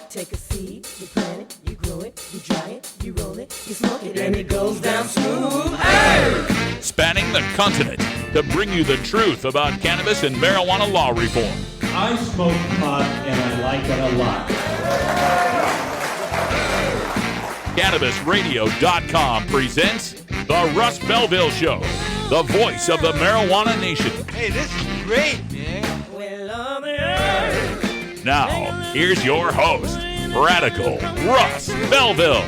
Take a seed, you plant it, you grow it, you dry it, you roll it, you smoke it, and it goes down smooth. Hey! Spanning the continent to bring you the truth about cannabis and marijuana law reform. I smoke pot and I like it a lot. CannabisRadio.com presents The Russ Belville Show, the voice of the marijuana nation. Hey, this is great, man. Now, here's your host, Radical Russ Belville.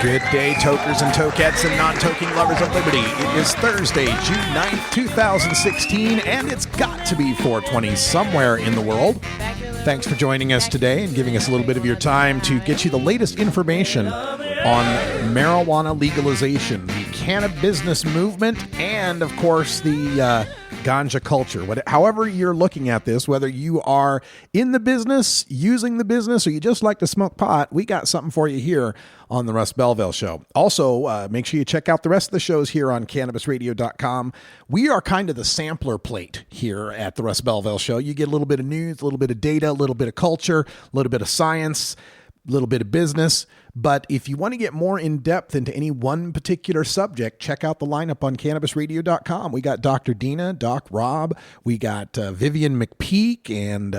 Good day, tokers and tokettes and non-toking lovers of liberty. It is Thursday, June 9th, 2016, and it's got to be 420 somewhere in the world. Thanks for joining us today and giving us a little bit of your time to get you the latest information on marijuana legalization, the cannabis movement, and, of course, the ganja culture. However you're looking at this, whether you are in the business, using the business, or you just like to smoke pot, we got something for you here on the Russ Belville Show. Also, make sure you check out the rest of the shows here on CannabisRadio.com. We are kind of the sampler plate here at the Russ Belville Show. You get a little bit of news, a little bit of data, a little bit of culture, a little bit of science, a little bit of business. But if you want to get more in depth into any one particular subject, check out the lineup on CannabisRadio.com. We got Dr. Dina, Doc Rob, we got Vivian McPeak and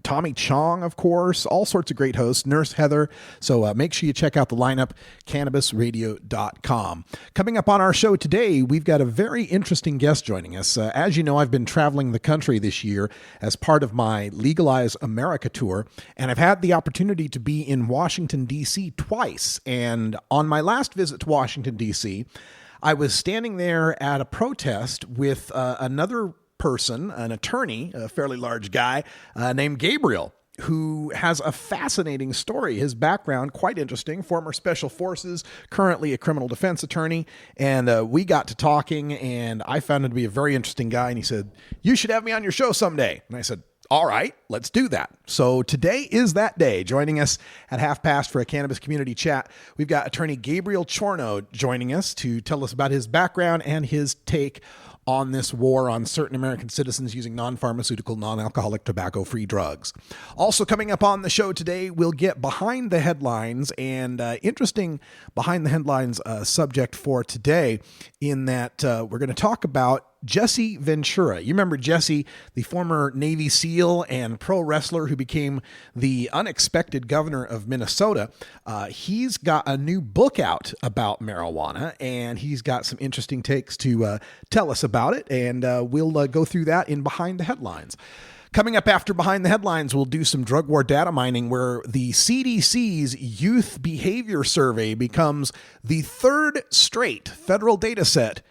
Tommy Chong, of course, all sorts of great hosts, Nurse Heather. So make sure you check out the lineup, CannabisRadio.com. Coming up on our show today, we've got a very interesting guest joining us. As you know, I've been traveling the country this year as part of my Legalize America tour, and I've had the opportunity to be in Washington, D.C. twice. And on my last visit to Washington, D.C., I was standing there at a protest with another person, an attorney, a fairly large guy named Gabriel, who has a fascinating story. His background, quite interesting, former special forces, currently a criminal defense attorney. And we got to talking, and I found him to be a very interesting guy. And he said, "You should have me on your show someday." And I said, "All right, let's do that." So today is that day. Joining us at 1:30 for a cannabis community chat, we've got attorney Gabriel Chorno joining us to tell us about his background and his take on this war on certain American citizens using non-pharmaceutical, non-alcoholic, tobacco-free drugs. Also coming up on the show today, we'll get behind the headlines, and interesting behind the headlines subject for today, in that we're going to talk about Jesse Ventura. You remember Jesse, the former Navy SEAL and pro wrestler who became the unexpected governor of Minnesota. He's got a new book out about marijuana, and he's got some interesting takes to tell us about it, and we'll go through that in Behind the Headlines. Coming up after Behind the Headlines, we'll do some drug war data mining, where the CDC's Youth Behavior Survey becomes the third straight federal data set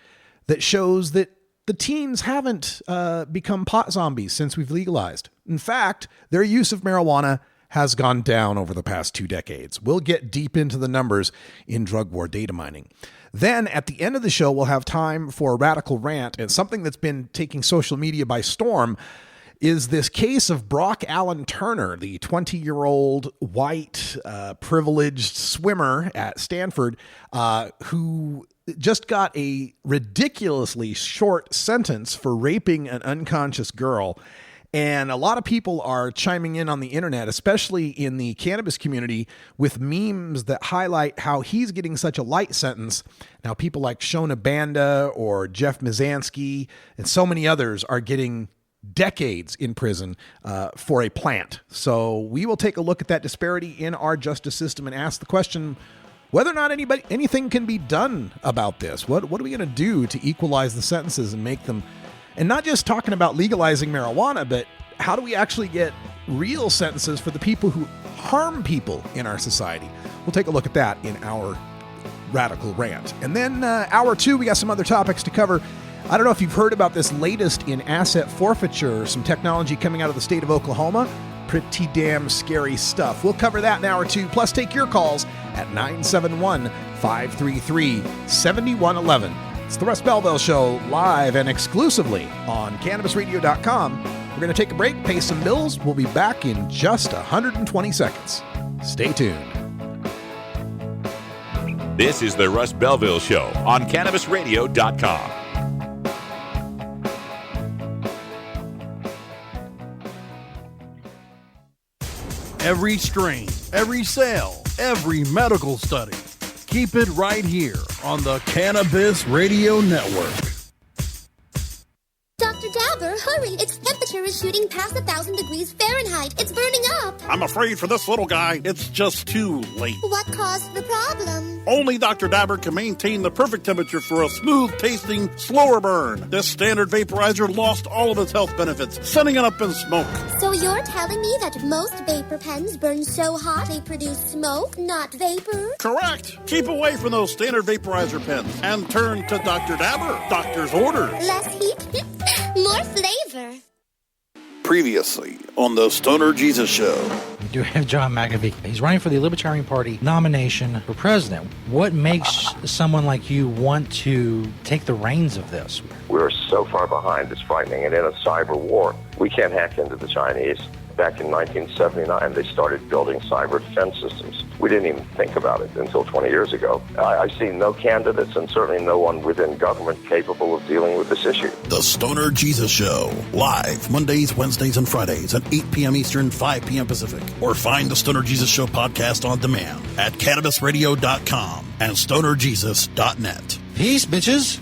that shows that the teens haven't become pot zombies since we've legalized. In fact, their use of marijuana has gone down over the past 2 decades. We'll get deep into the numbers in drug war data mining. Then at the end of the show, we'll have time for a radical rant, and something that's been taking social media by storm is this case of Brock Allen Turner, the 20-year-old white privileged swimmer at Stanford who just got a ridiculously short sentence for raping an unconscious girl. And a lot of people are chiming in on the internet, especially in the cannabis community, with memes that highlight how he's getting such a light sentence. Now, people like Shona Banda or Jeff Mizanski and so many others are getting decades in prison for a plant. So we will take a look at that disparity in our justice system and ask the question whether or not anything can be done about this. What are we going to do to equalize the sentences and make them, and not just talking about legalizing marijuana, but how do we actually get real sentences for the people who harm people in our society? We'll take a look at that in our radical rant. And then hour 2, we got some other topics to cover. I don't know if you've heard about this latest in asset forfeiture, some technology coming out of the state of Oklahoma. Pretty damn scary stuff. We'll cover that in hour 2, plus take your calls at 971-533-7111. It's the Russ Belville Show, live and exclusively on CannabisRadio.com. We're going to take a break, pay some bills. We'll be back in just 120 seconds. Stay tuned. This is the Russ Belville Show on CannabisRadio.com. Every strain, every sale, every medical study. Keep it right here on the Cannabis Radio Network. Dr. Dabber, hurry! Its temperature is shooting past 1,000 degrees Fahrenheit. It's burning up. I'm afraid for this little guy, it's just too late. What caused the problem? Only Dr. Dabber can maintain the perfect temperature for a smooth-tasting, slower burn. This standard vaporizer lost all of its health benefits, sending it up in smoke. So you're telling me that most vapor pens burn so hot they produce smoke, not vapor? Correct. Keep away from those standard vaporizer pens and turn to Dr. Dabber. Doctor's orders. Less heat, more flavor. Previously on the Stoner Jesus Show. We do have John McAfee. He's running for the Libertarian Party nomination for president. What makes someone like you want to take the reins of this? We're so far behind, it's frightening. And in a cyber war, we can't hack into the Chinese. Back in 1979, they started building cyber defense systems. We didn't even think about it until 20 years ago. I see no candidates and certainly no one within government capable of dealing with this issue. The Stoner Jesus Show, live Mondays, Wednesdays, and Fridays at 8 p.m. Eastern, 5 p.m. Pacific. Or find the Stoner Jesus Show podcast on demand at CannabisRadio.com and StonerJesus.net. Peace, bitches.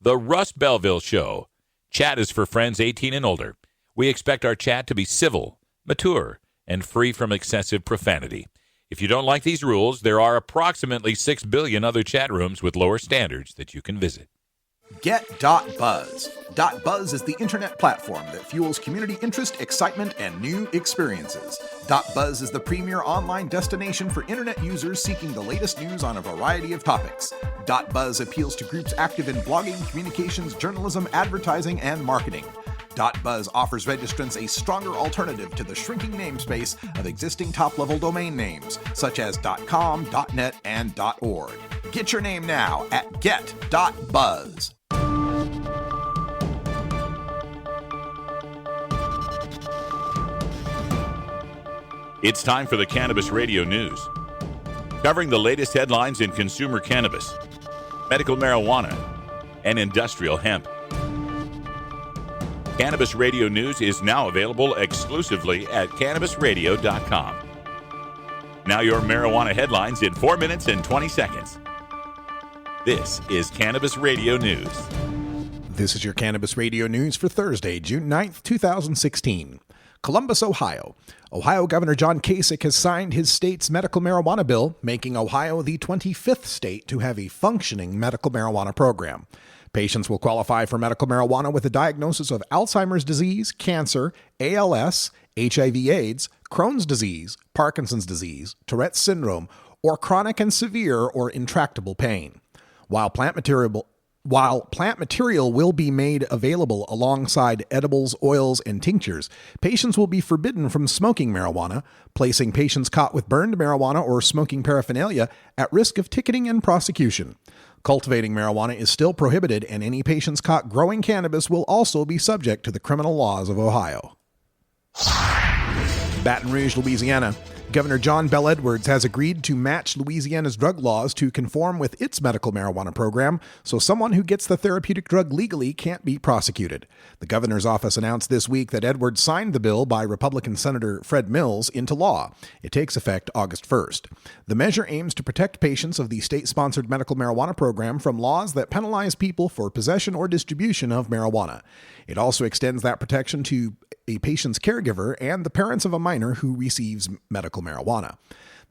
The Russ Belville Show. Chat is for friends 18 and older. We expect our chat to be civil, mature, and free from excessive profanity. If you don't like these rules, there are approximately 6 billion other chat rooms with lower standards that you can visit. Get.buzz. .buzz is the internet platform that fuels community interest, excitement, and new experiences. .buzz is the premier online destination for internet users seeking the latest news on a variety of topics. .buzz appeals to groups active in blogging, communications, journalism, advertising, and marketing. .buzz offers registrants a stronger alternative to the shrinking namespace of existing top-level domain names, such as .com, .net, and .org. Get your name now at get.buzz. It's time for the Cannabis Radio News. Covering the latest headlines in consumer cannabis, medical marijuana, and industrial hemp. Cannabis Radio News is now available exclusively at CannabisRadio.com. Now your marijuana headlines in 4 minutes and 20 seconds. This is Cannabis Radio News. This is your Cannabis Radio News for Thursday, June 9th, 2016. Columbus, Ohio. Ohio Governor John Kasich has signed his state's medical marijuana bill, making Ohio the 25th state to have a functioning medical marijuana program. Patients will qualify for medical marijuana with a diagnosis of Alzheimer's disease, cancer, ALS, HIV/AIDS, Crohn's disease, Parkinson's disease, Tourette's syndrome, or chronic and severe or intractable pain. While plant material will be made available alongside edibles, oils, and tinctures, patients will be forbidden from smoking marijuana, placing patients caught with burned marijuana or smoking paraphernalia at risk of ticketing and prosecution. Cultivating marijuana is still prohibited, and any patients caught growing cannabis will also be subject to the criminal laws of Ohio. Baton Rouge, Louisiana. Governor John Bel Edwards has agreed to match Louisiana's drug laws to conform with its medical marijuana program, so someone who gets the therapeutic drug legally can't be prosecuted. The governor's office announced this week that Edwards signed the bill by Republican Senator Fred Mills into law. It takes effect August 1st. The measure aims to protect patients of the state-sponsored medical marijuana program from laws that penalize people for possession or distribution of marijuana. It also extends that protection to a patient's caregiver and the parents of a minor who receives medical marijuana.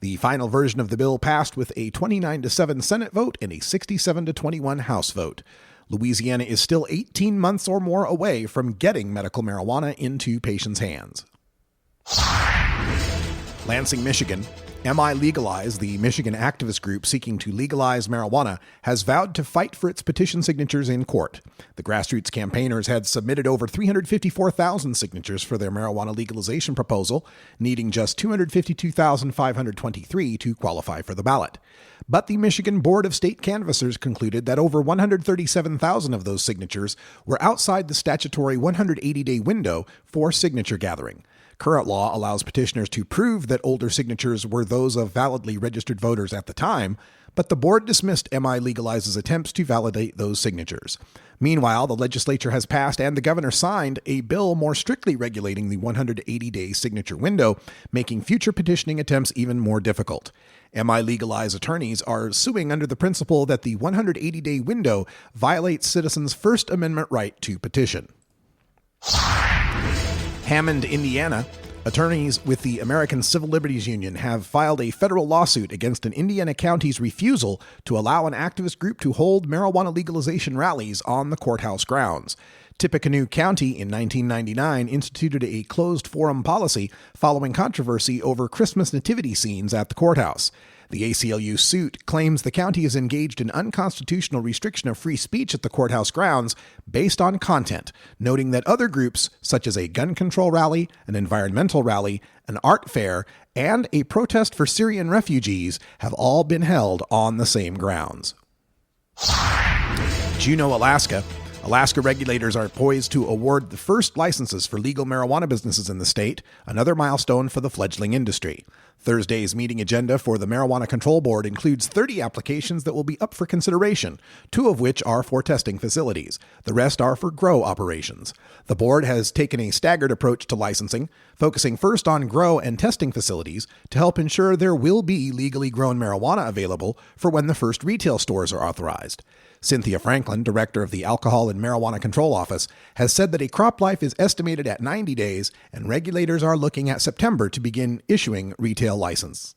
The final version of the bill passed with a 29-7 Senate vote and a 67-21 House vote. Louisiana is still 18 months or more away from getting medical marijuana into patients' hands. Lansing, Michigan. MI Legalize, the Michigan activist group seeking to legalize marijuana, has vowed to fight for its petition signatures in court. The grassroots campaigners had submitted over 354,000 signatures for their marijuana legalization proposal, needing just 252,523 to qualify for the ballot. But the Michigan Board of State Canvassers concluded that over 137,000 of those signatures were outside the statutory 180-day window for signature gathering. Current law allows petitioners to prove that older signatures were those of validly registered voters at the time, but the board dismissed MI Legalize's attempts to validate those signatures. Meanwhile, the legislature has passed and the governor signed a bill more strictly regulating the 180-day signature window, making future petitioning attempts even more difficult. MI Legalize attorneys are suing under the principle that the 180-day window violates citizens' First Amendment right to petition. Hammond, Indiana. Attorneys with the American Civil Liberties Union have filed a federal lawsuit against an Indiana county's refusal to allow an activist group to hold marijuana legalization rallies on the courthouse grounds. Tippecanoe County in 1999 instituted a closed forum policy following controversy over Christmas nativity scenes at the courthouse. The ACLU suit claims the county is engaged in unconstitutional restriction of free speech at the courthouse grounds based on content, noting that other groups, such as a gun control rally, an environmental rally, an art fair, and a protest for Syrian refugees, have all been held on the same grounds. Juneau, Alaska. Alaska regulators are poised to award the first licenses for legal marijuana businesses in the state, another milestone for the fledgling industry. Thursday's meeting agenda for the Marijuana Control Board includes 30 applications that will be up for consideration, 2 of which are for testing facilities. The rest are for grow operations. The board has taken a staggered approach to licensing, focusing first on grow and testing facilities to help ensure there will be legally grown marijuana available for when the first retail stores are authorized. Cynthia Franklin, director of the Alcohol and Marijuana Control Office, has said that a crop life is estimated at 90 days, and regulators are looking at September to begin issuing retail license.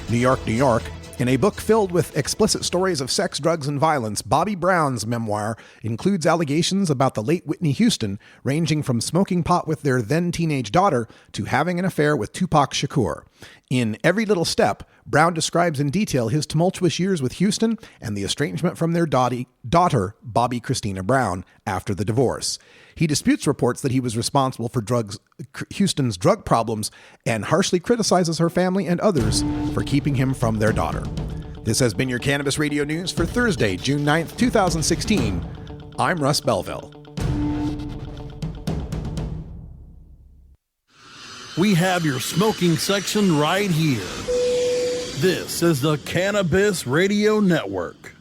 New York, New York. In a book filled with explicit stories of sex, drugs, and violence, Bobby Brown's memoir includes allegations about the late Whitney Houston, ranging from smoking pot with their then-teenage daughter to having an affair with Tupac Shakur. In Every Little Step, Brown describes in detail his tumultuous years with Houston and the estrangement from their daughter, Bobby Christina Brown, after the divorce. He disputes reports that he was responsible for Houston's drug problems and harshly criticizes her family and others for keeping him from their daughter. This has been your Cannabis Radio News for Thursday, June 9th, 2016. I'm Russ Belville. We have your smoking section right here. This is the Cannabis Radio Network.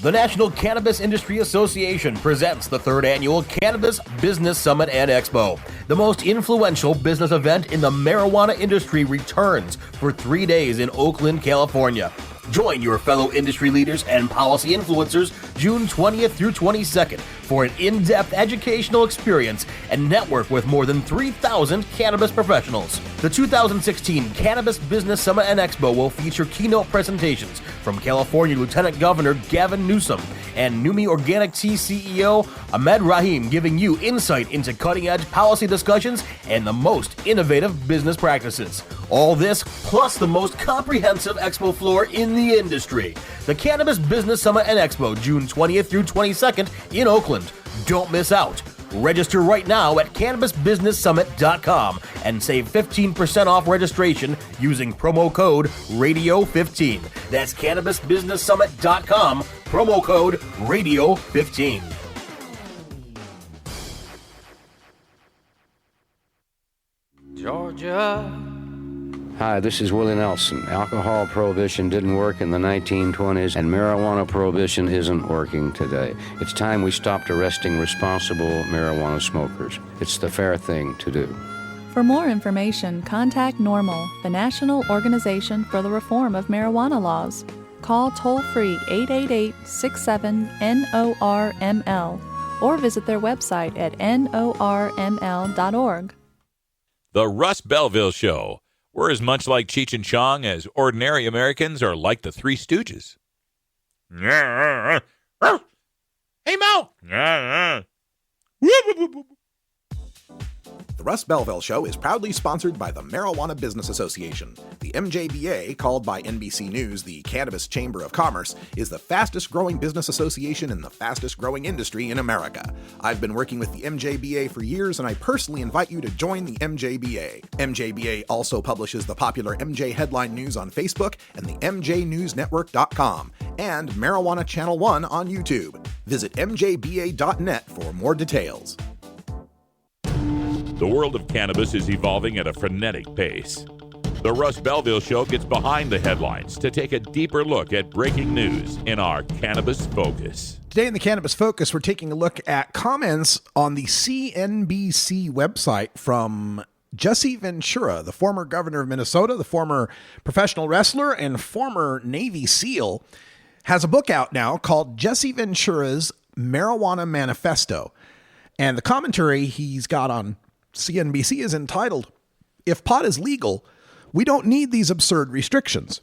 The National Cannabis Industry Association presents the 3rd Annual Cannabis Business Summit and Expo. The most influential business event in the marijuana industry returns for 3 days in Oakland, California. Join your fellow industry leaders and policy influencers June 20th through 22nd for an in-depth educational experience and network with more than 3,000 cannabis professionals. The 2016 Cannabis Business Summit and Expo will feature keynote presentations from California Lieutenant Governor Gavin Newsom and Numi Organic Tea CEO Ahmed Rahim, giving you insight into cutting-edge policy discussions and the most innovative business practices. All this plus the most comprehensive expo floor in the industry. The Cannabis Business Summit and Expo, June 20th through 22nd in Oakland. Don't miss out. Register right now at CannabisBusinessSummit.com and save 15% off registration using promo code RADIO15. That's CannabisBusinessSummit.com, promo code RADIO15. Georgia. Hi, this is Willie Nelson. Alcohol prohibition didn't work in the 1920s, and marijuana prohibition isn't working today. It's time we stopped arresting responsible marijuana smokers. It's the fair thing to do. For more information, contact NORML, the National Organization for the Reform of Marijuana Laws. Call toll-free 888-67-NORML or visit their website at norml.org. The Russ Belville Show. We're as much like Cheech and Chong as ordinary Americans are like the Three Stooges. Hey, Mo! The Russ Belville Show is proudly sponsored by the Marijuana Business Association. The MJBA, called by NBC News the Cannabis Chamber of Commerce, is the fastest growing business association in the fastest growing industry in America. I've been working with the MJBA for years, and I personally invite you to join the MJBA. MJBA also publishes the popular MJ Headline News on Facebook and the MJNewsNetwork.com and Marijuana Channel 1 on YouTube. Visit mjba.net for more details. The world of cannabis is evolving at a frenetic pace. The Russ Belville Show gets behind the headlines to take a deeper look at breaking news in our Cannabis Focus. Today in the Cannabis Focus, we're taking a look at comments on the CNBC website from Jesse Ventura, the former governor of Minnesota, the former professional wrestler, and former Navy SEAL, has a book out now called Jesse Ventura's Marijuana Manifesto. And the commentary he's got on CNBC is entitled, "If Pot is Legal, We Don't Need These Absurd Restrictions."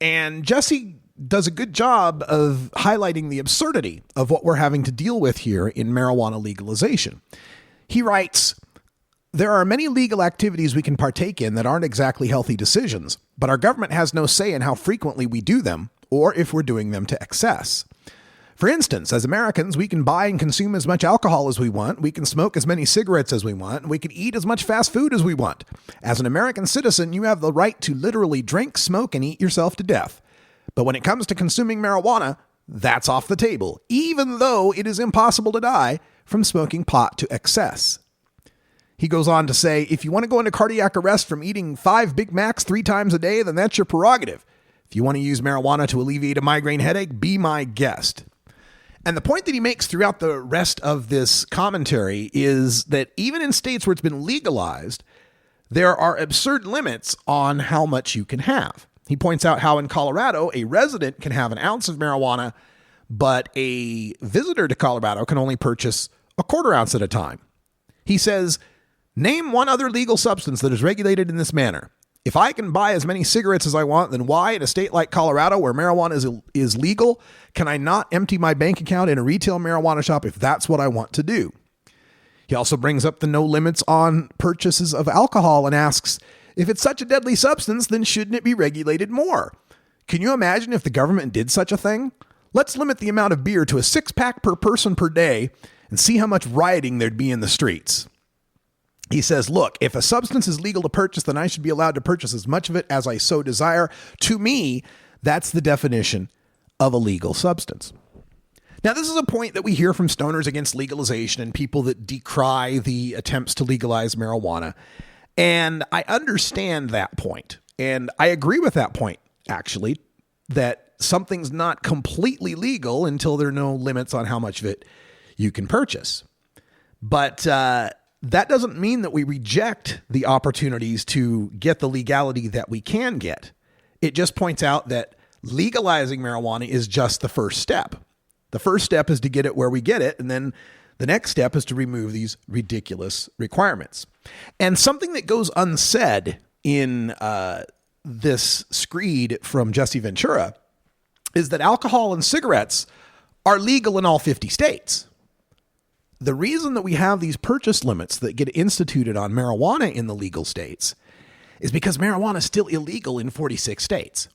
And Jesse does a good job of highlighting the absurdity of what we're having to deal with here in marijuana legalization. He writes, "There are many legal activities we can partake in that aren't exactly healthy decisions, but our government has no say in how frequently we do them or if we're doing them to excess. For instance, as Americans, we can buy and consume as much alcohol as we want, we can smoke as many cigarettes as we want, and we can eat as much fast food as we want. As an American citizen, you have the right to literally drink, smoke, and eat yourself to death. But when it comes to consuming marijuana, that's off the table, even though it is impossible to die from smoking pot to excess." He goes on to say, "If you want to go into cardiac arrest from eating 5 Big Macs 3 times a day, then that's your prerogative. If you want to use marijuana to alleviate a migraine headache, be my guest." And the point that he makes throughout the rest of this commentary is that even in states where it's been legalized, there are absurd limits on how much you can have. He points out how in Colorado, a resident can have an ounce of marijuana, but a visitor to Colorado can only purchase a quarter ounce at a time. He says, "Name one other legal substance that is regulated in this manner. If I can buy as many cigarettes as I want, then why in a state like Colorado where marijuana is legal, can I not empty my bank account in a retail marijuana shop if that's what I want to do?" He also brings up the no limits on purchases of alcohol and asks, if it's such a deadly substance, then shouldn't it be regulated more? Can you imagine if the government did such a thing? Let's limit the amount of beer to a 6-pack per person per day and see how much rioting there'd be in the streets. He says, "Look, if a substance is legal to purchase, then I should be allowed to purchase as much of it as I so desire. To me, that's the definition of a legal substance." Now, this is a point that we hear from stoners against legalization and people that decry the attempts to legalize marijuana. And I understand that point. And I agree with that point, actually, that something's not completely legal until there are no limits on how much of it you can purchase. But that doesn't mean that we reject the opportunities to get the legality that we can get. It just points out that legalizing marijuana is just the first step. The first step is to get it where we get it, and then the next step is to remove these ridiculous requirements. And something that goes unsaid in this screed from Jesse Ventura is that alcohol and cigarettes are legal in all 50 states. The reason that we have these purchase limits that get instituted on marijuana in the legal states is because marijuana is still illegal in 46 states.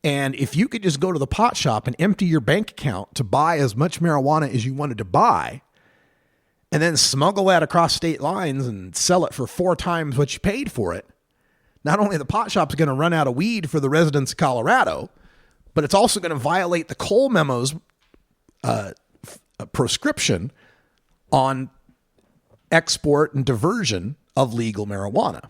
And if you could just go to the pot shop and empty your bank account to buy as much marijuana as you wanted to buy, and then smuggle that across state lines and sell it for 4 times what you paid for it, not only the pot shop's going to run out of weed for the residents of Colorado, but it's also going to violate the Cole Memo's prescription on export and diversion of legal marijuana.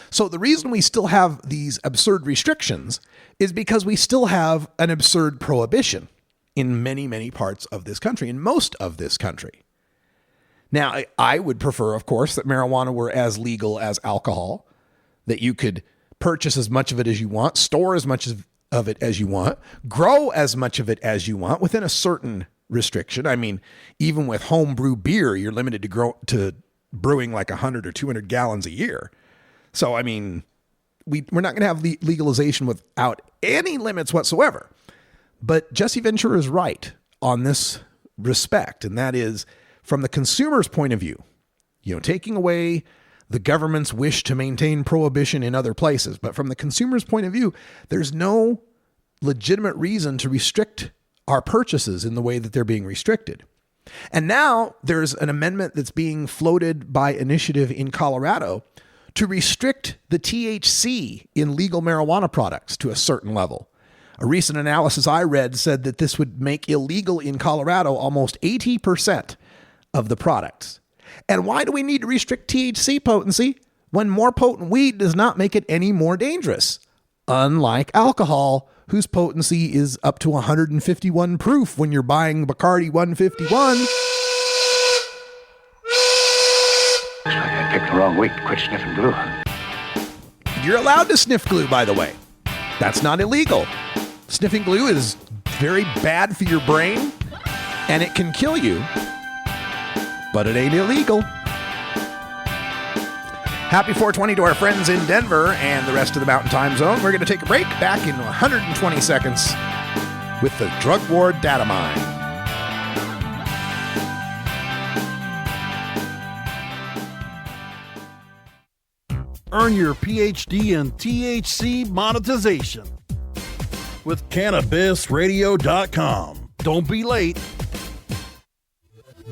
So the reason we still have these absurd restrictions is because we still have an absurd prohibition in many, many parts of this country, in most of this country. Now, I would prefer, of course, that marijuana were as legal as alcohol, that you could purchase as much of it as you want, store as much of it as you want, grow as much of it as you want within a certain restriction. I mean, even with homebrew beer, you're limited to brewing like 100 or 200 gallons a year. So, I mean, we're not going to have legalization without any limits whatsoever. But Jesse Ventura is right on this respect, and that is from the consumer's point of view, taking away the government's wish to maintain prohibition in other places. But from the consumer's point of view, there's no legitimate reason to restrict our purchases in the way that they're being restricted. And now there's an amendment that's being floated by initiative in Colorado to restrict the THC in legal marijuana products to a certain level. A recent analysis I read said that this would make illegal in Colorado almost 80% of the products. And why do we need to restrict THC potency when more potent weed does not make it any more dangerous? Unlike alcohol, whose potency is up to 151 proof when you're buying Bacardi 151. I picked the wrong week to quit sniffing glue. You're allowed to sniff glue, by the way. That's not illegal. Sniffing glue is very bad for your brain, and it can kill you, but it ain't illegal. Happy 420 to our friends in Denver and the rest of the Mountain Time Zone. We're going to take a break. Back in 120 seconds with the Drug War Data Mine. Earn your PhD in THC monetization with CannabisRadio.com. Don't be late.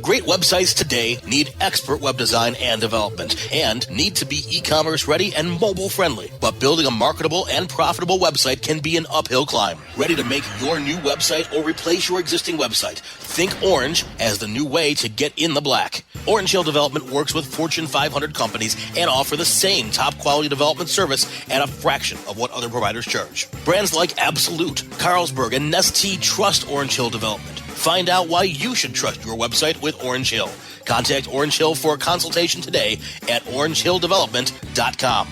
Great websites today need expert web design and development and need to be e-commerce ready and mobile friendly. But building a marketable and profitable website can be an uphill climb. Ready to make your new website or replace your existing website? Think Orange as the new way to get in the black. Orange Hill Development works with Fortune 500 companies and offer the same top quality development service at a fraction of what other providers charge. Brands like Absolute, Carlsberg, and Nestea trust Orange Hill Development. Find out why you should trust your website with Orange Hill. Contact Orange Hill for a consultation today at orangehilldevelopment.com.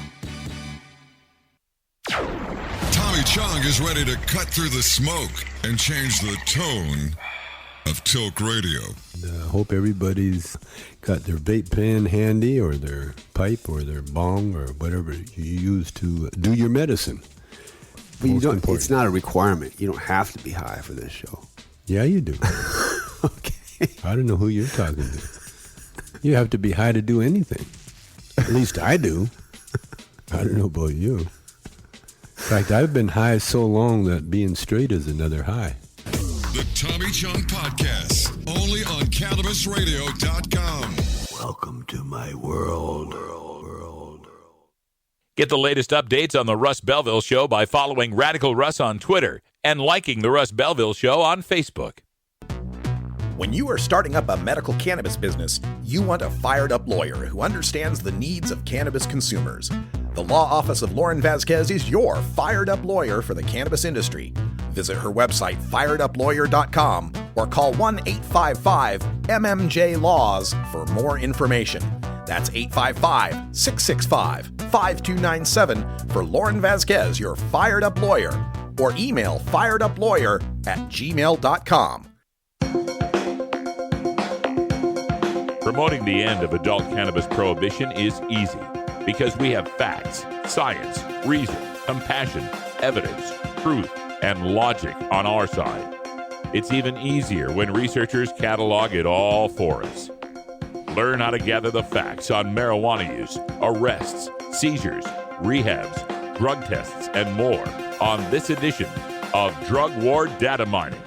Tommy Chong is ready to cut through the smoke and change the tone of Tilk Radio. I hope everybody's got their vape pen handy or their pipe or their bong or whatever you use to do your medicine. But you don't, it's not a requirement. You don't have to be high for this show. Yeah, you do. Okay. I don't know who you're talking to. You have to be high to do anything. At least I do. I don't know about you. In fact, I've been high so long that being straight is another high. The Tommy Chong Podcast, only on CannabisRadio.com. Welcome to my world. Get the latest updates on the Russ Belville Show by following Radical Russ on Twitter and liking the Russ Belville Show on Facebook. When you are starting up a medical cannabis business, you want a fired-up lawyer who understands the needs of cannabis consumers. The law office of Lauren Vasquez is your fired-up lawyer for the cannabis industry. Visit her website, fireduplawyer.com, or call 1-855-MMJ-LAWS for more information. That's 855-665-5297 for Lauren Vasquez, your fired-up lawyer, or email fireduplawyer@gmail.com. Promoting the end of adult cannabis prohibition is easy because we have facts, science, reason, compassion, evidence, truth, and logic on our side. It's even easier when researchers catalog it all for us. Learn how to gather the facts on marijuana use, arrests, seizures, rehabs, drug tests, and more on this edition of Drug War Data Mining.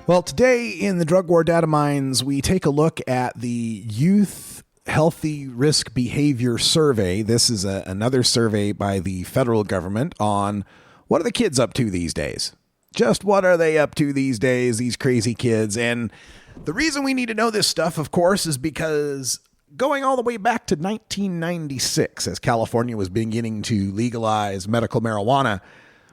Well, today in the Drug War Data Mines, we take a look at the Youth Healthy Risk Behavior Survey. This is another survey by the federal government on what are the kids up to these days? Just what are they up to these days, these crazy kids? And the reason we need to know this stuff, of course, is because going all the way back to 1996, as California was beginning to legalize medical marijuana,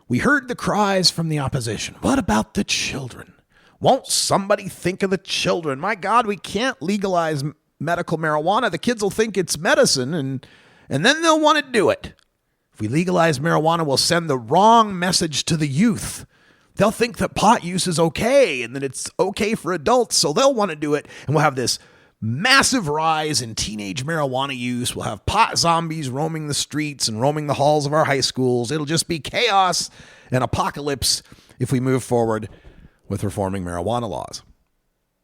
we heard the cries from the opposition. What about the children? Won't somebody think of the children? My God, we can't legalize medical marijuana. The kids will think it's medicine, and then they'll want to do it. If we legalize marijuana, we'll send the wrong message to the youth. They'll think that pot use is okay, and that it's okay for adults, so they'll want to do it. And we'll have this massive rise in teenage marijuana use. We'll have pot zombies roaming the streets and roaming the halls of our high schools. It'll just be chaos and apocalypse if we move forward with reforming marijuana laws.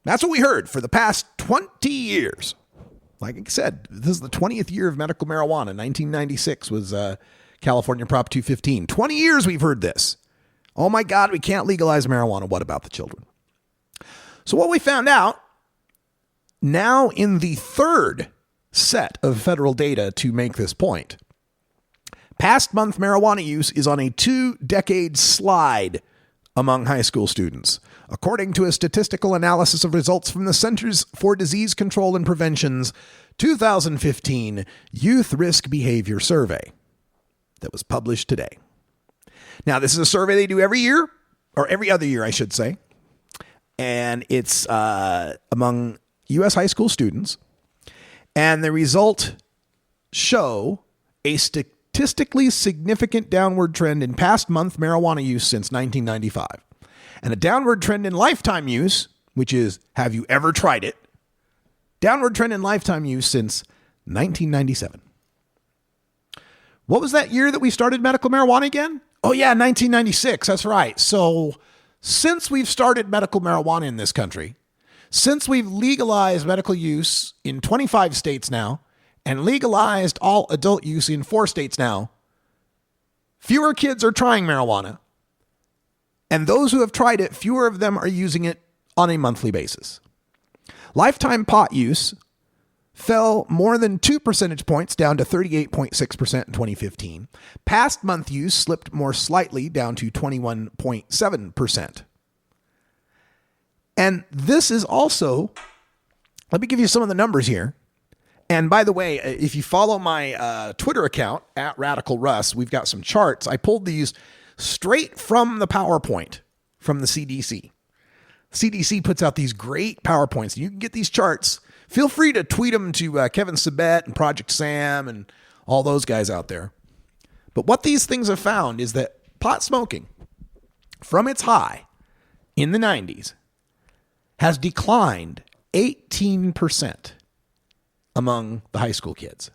That's what we heard for the past 20 years. Like I said, this is the 20th year of medical marijuana. 1996 was California Prop 215. 20 years we've heard this. Oh my God, we can't legalize marijuana. What about the children? So what we found out, now in the third set of federal data to make this point, past month marijuana use is on a 2-decade slide among high school students, according to a statistical analysis of results from the Centers for Disease Control and Prevention's 2015 Youth Risk Behavior Survey that was published today. Now, this is a survey they do every year, or every other year, I should say, and it's among U.S. high school students, and the results show a statistically significant downward trend in past month marijuana use since 1995, and a downward trend in lifetime use, which is, have you ever tried it? Downward trend in lifetime use since 1997. What was that year that we started medical marijuana again? Oh yeah, 1996. That's right. So since we've started medical marijuana in this country, since we've legalized medical use in 25 states now, and legalized all adult use in 4 states now, fewer kids are trying marijuana. And those who have tried it, fewer of them are using it on a monthly basis. Lifetime pot use fell more than 2 percentage points, down to 38.6% in 2015. Past month use slipped more slightly, down to 21.7%. And this is also, let me give you some of the numbers here. And by the way, if you follow my Twitter account at Radical Russ, we've got some charts. I pulled these straight from the PowerPoint from the CDC. CDC puts out these great PowerPoints. You can get these charts. Feel free to tweet them to Kevin Sabet and Project Sam and all those guys out there. But what these things have found is that pot smoking, from its high in the 90s, has declined 18% among the high school kids.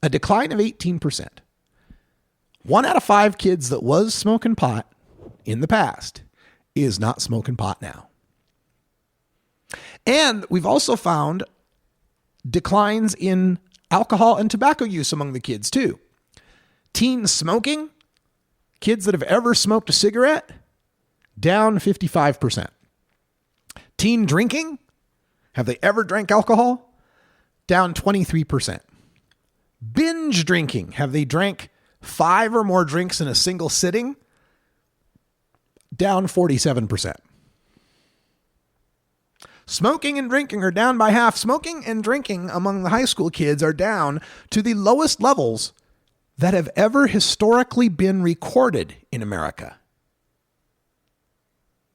A decline of 18%. 1 out of 5 kids that was smoking pot in the past is not smoking pot now. And we've also found declines in alcohol and tobacco use among the kids too. Teen smoking, kids that have ever smoked a cigarette, down 55%. Teen drinking, have they ever drank alcohol? Down 23%. Binge drinking, have they drank 5 or more drinks in a single sitting? Down 47%. Smoking and drinking are down by half. Smoking and drinking among the high school kids are down to the lowest levels that have ever historically been recorded in America.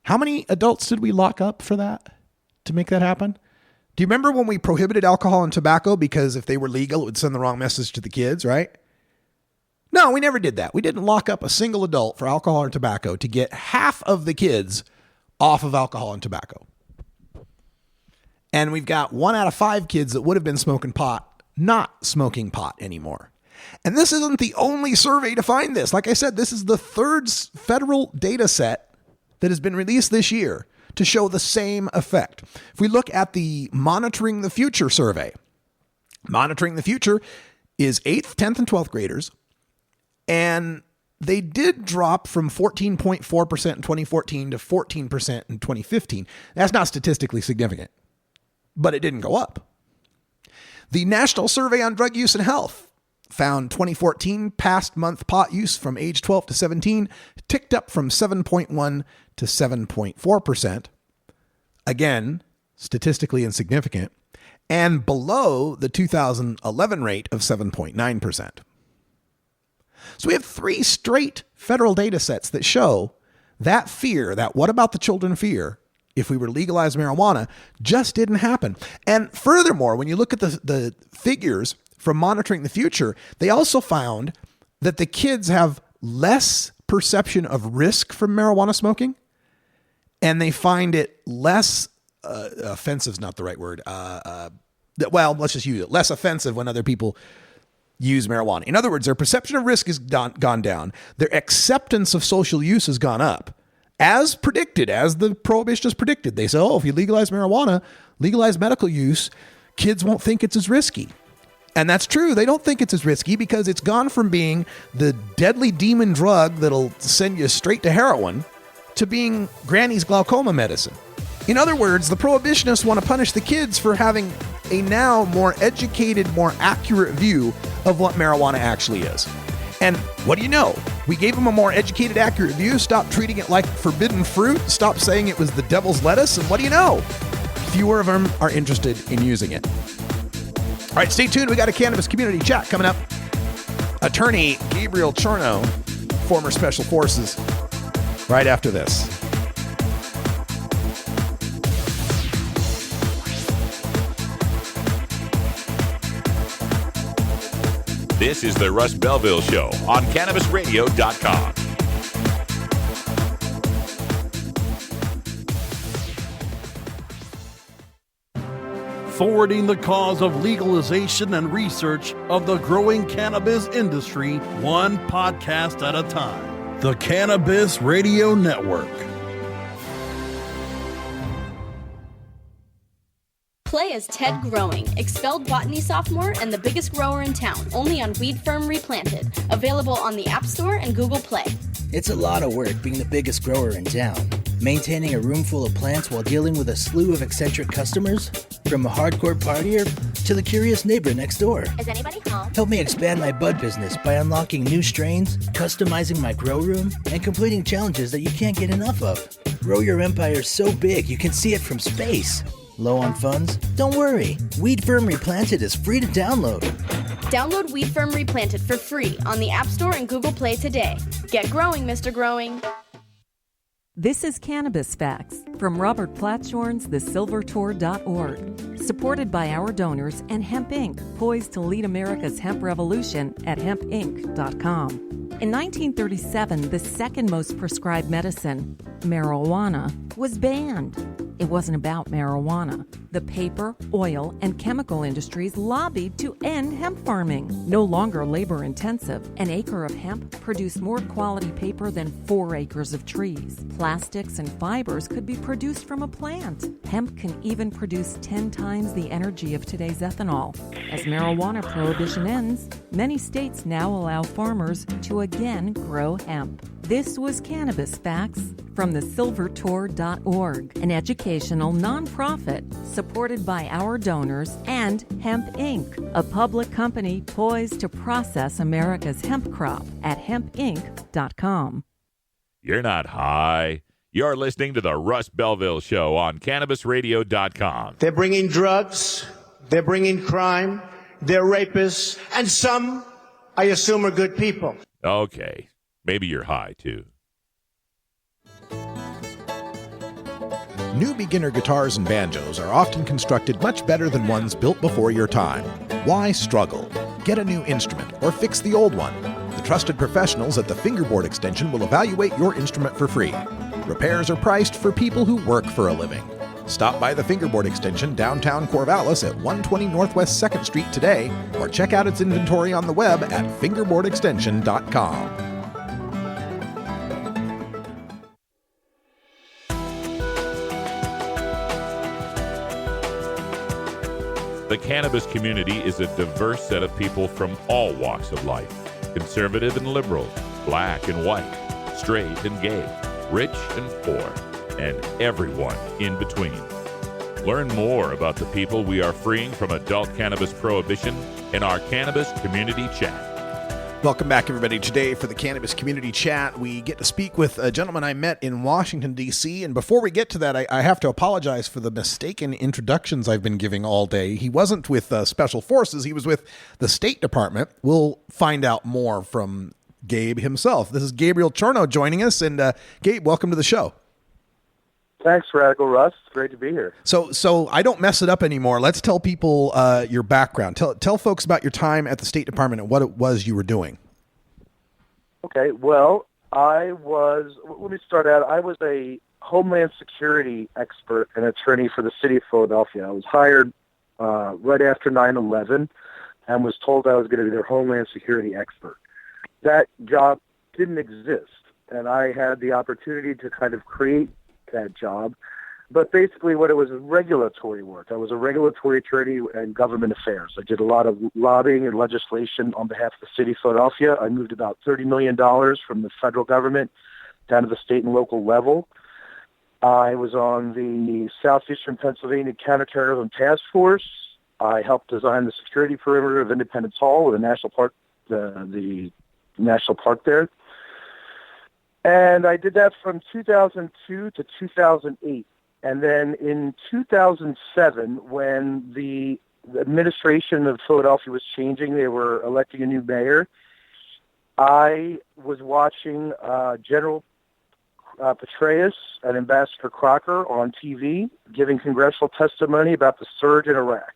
How many adults did we lock up for that, to make that happen? Do you remember when we prohibited alcohol and tobacco because if they were legal, it would send the wrong message to the kids, right? No, we never did that. We didn't lock up a single adult for alcohol or tobacco to get half of the kids off of alcohol and tobacco. And we've got 1 out of 5 kids that would have been smoking pot, not smoking pot anymore. And this isn't the only survey to find this. Like I said, this is the 3rd federal data set that has been released this year to show the same effect. If we look at the Monitoring the Future survey, Monitoring the Future is 8th, 10th, and 12th graders. And they did drop from 14.4% in 2014 to 14% in 2015. That's not statistically significant, but it didn't go up. The National Survey on Drug Use and Health found 2014 past month pot use from age 12 to 17 ticked up from 7.1 to 7.4%. Again, statistically insignificant, and below the 2011 rate of 7.9%. So we have 3 straight federal data sets that show that fear, that what about the children fear, if we were to legalize marijuana, just didn't happen. And furthermore, when you look at the figures from Monitoring the Future, they also found that the kids have less perception of risk from marijuana smoking, and they find it less offensive is not the right word. Well, let's just use it. Less offensive when other people use marijuana. In other words, their perception of risk has gone down. Their acceptance of social use has gone up. As predicted, as the prohibitionists predicted. They say, if you legalize marijuana, legalize medical use, kids won't think it's as risky. And that's true. They don't think it's as risky because it's gone from being the deadly demon drug that'll send you straight to heroin to being Granny's glaucoma medicine. In other words, the prohibitionists want to punish the kids for having a now more educated, more accurate view of what marijuana actually is. And what do you know? We gave them a more educated, accurate view, stopped treating it like forbidden fruit, stopped saying it was the devil's lettuce, and what do you know? Fewer of them are interested in using it. All right, stay tuned. We got a cannabis community chat coming up. Attorney Gabriel Chorno, former Special Forces, right after this. This is the Russ Belville Show on CannabisRadio.com. Forwarding the cause of legalization and research of the growing cannabis industry, one podcast at a time. The Cannabis Radio Network. Play as Ted Growing, expelled botany sophomore and the biggest grower in town, only on Weed Firm Replanted. Available on the App Store and Google Play. It's a lot of work being the biggest grower in town. Maintaining a room full of plants while dealing with a slew of eccentric customers? From a hardcore partier to the curious neighbor next door. Is anybody home? Help me expand my bud business by unlocking new strains, customizing my grow room, and completing challenges that you can't get enough of. Grow your empire so big you can see it from space. Low on funds? Don't worry. Weed Firm Replanted is free to download. Download Weed Firm Replanted for free on the App Store and Google Play today. Get growing, Mr. Growing. This is Cannabis Facts from Robert Platshorn's thesilvertour.org, supported by our donors and Hemp Inc., poised to lead America's hemp revolution at hempinc.com. In 1937, the second most prescribed medicine, marijuana, was banned. It wasn't about marijuana. The paper, oil, and chemical industries lobbied to end hemp farming. No longer labor intensive, an acre of hemp produced more quality paper than 4 acres of trees. Plastics and fibers could be produced from a plant. Hemp can even produce 10 times the energy of today's ethanol. As marijuana prohibition ends, many states now allow farmers to again grow hemp. This was Cannabis Facts from thesilvertour.org, an educational nonprofit supported by our donors and Hemp Inc., a public company poised to process America's hemp crop at hempinc.com. You're not high. You're listening to the Russ Belville Show on CannabisRadio.com. They're bringing drugs. They're bringing crime. They're rapists. And some, I assume, are good people. Okay. Maybe you're high, too. New beginner guitars and banjos are often constructed much better than ones built before your time. Why struggle? Get a new instrument or fix the old one. The trusted professionals at the Fingerboard Extension will evaluate your instrument for free. Repairs are priced for people who work for a living. Stop by the Fingerboard Extension downtown Corvallis at 120 Northwest 2nd Street today, or check out its inventory on the web at fingerboardextension.com. The cannabis community is a diverse set of people from all walks of life. Conservative and liberal, black and white, straight and gay, rich and poor, and everyone in between. Learn more about the people we are freeing from adult cannabis prohibition in our Cannabis Community Chat. Welcome back, everybody. Today for the Cannabis Community Chat, we get to speak with a gentleman I met in Washington, D.C. And before we get to that, I have to apologize for the mistaken introductions I've been giving all day. He wasn't with Special Forces. He was with the State Department. We'll find out more from Gabe himself. This is Gabriel Chorno joining us. And Gabe, welcome to the show. Thanks, Radical Russ. It's great to be here. So I don't mess it up anymore. Let's tell people your background. Tell folks about your time at the State Department and what it was you were doing. Okay, well, let me start out. I was a Homeland Security expert and attorney for the city of Philadelphia. I was hired right after 9/11 and was told I was going to be their Homeland Security expert. That job didn't exist, and I had the opportunity to kind of create that job. But basically what it was regulatory work. I was a regulatory attorney in government affairs. I did a lot of lobbying and legislation on behalf of the city of Philadelphia. I moved about $30 million from the federal government down to the state and local level. I was on the Southeastern Pennsylvania Counterterrorism Task Force. I helped design the security perimeter of Independence Hall, the national park, the national park there. And I did that from 2002 to 2008. And then in 2007, when the administration of Philadelphia was changing, they were electing a new mayor, I was watching General Petraeus and Ambassador Crocker on TV giving congressional testimony about the surge in Iraq.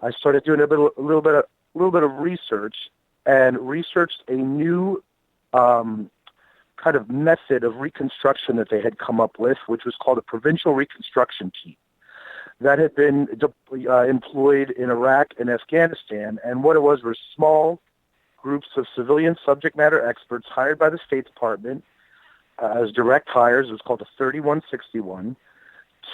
I started doing a little bit of research and researched a new kind of method of reconstruction that they had come up with, which was called a provincial reconstruction team that had been employed in Iraq and Afghanistan. And what it was were small groups of civilian subject matter experts hired by the State Department as direct hires. It was called a 3161